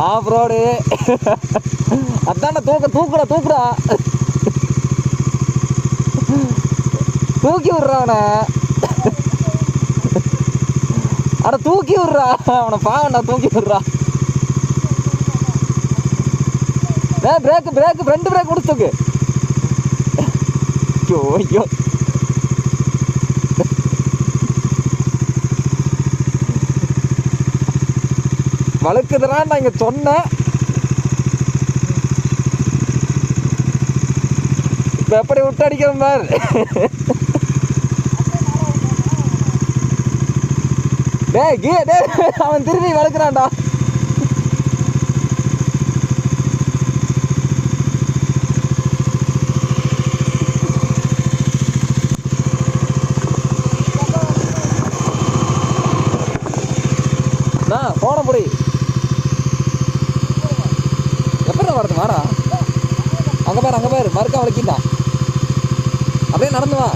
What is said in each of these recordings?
Off road. அதான தூக்குடா தூக்குடா. தூக்கி விட்றா அவனை. அட தூக்கி விட்றா அவனை, பாவண்டா தூக்கி விட்றா. பிரேக்கு பிரேக்கு ஃப்ரண்ட் பிரேக் கொடுத்து தூக்கு. ஐயோ ஐயோ. வழுக்குதுறான் நான் இங்க சொன்னேன். இப்ப எப்படி விட்டு அடிக்கிறோம் பார். அவன் திரும்பி வளர்க்குறான்டா. போன முடி எப்படி வரது வாடா. அங்க பாரு மறுக்கா வளர்க்கிட்டான். அப்படியே நடந்து வா.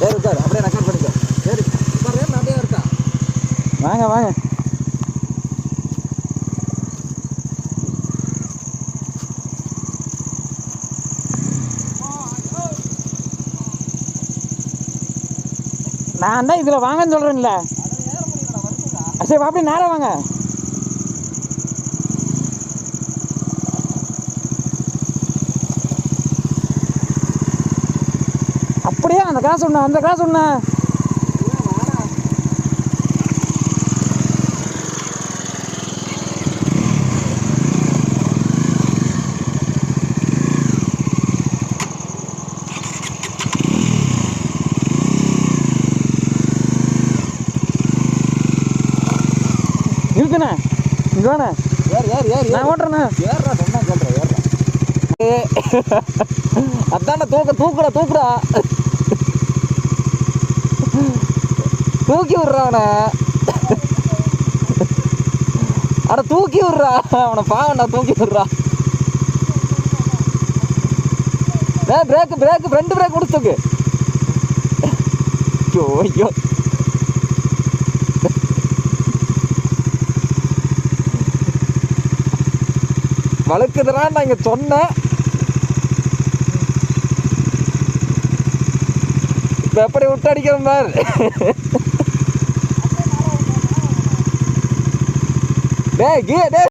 சரி சார் அப்படியே ரெக்கார்ட் பண்ணிக்கோ. சரி நிறைய இருக்கா. வாங்க வாங்க. நான் தான் இதில் வாங்கன்னு சொல்கிறேன்ல. சரி அப்படியே நேரம் வாங்க. அப்படியே அந்த காசு ஒன்று அந்த காசு ஒன்று. இருக்குண்ணே இங்கே வேணே. நான் ஓட்டுறேண்ணே. அதான தூக்குடா தூக்குடா. தூக்கி விட்றா அவனை. அட தூக்கி விட்றா அவனை, பாவண்டா தூக்கி விட்றா. பிரேக்கு பிரேக்கு ஃப்ரண்ட் பிரேக் கொடுத்து தூக்கு. ஐயோ ஐயோ. வழுக்குதுறான் நான் இங்க சொன்னேன். இப்ப எப்படி விட்டு அடிக்கிறோம் பார்.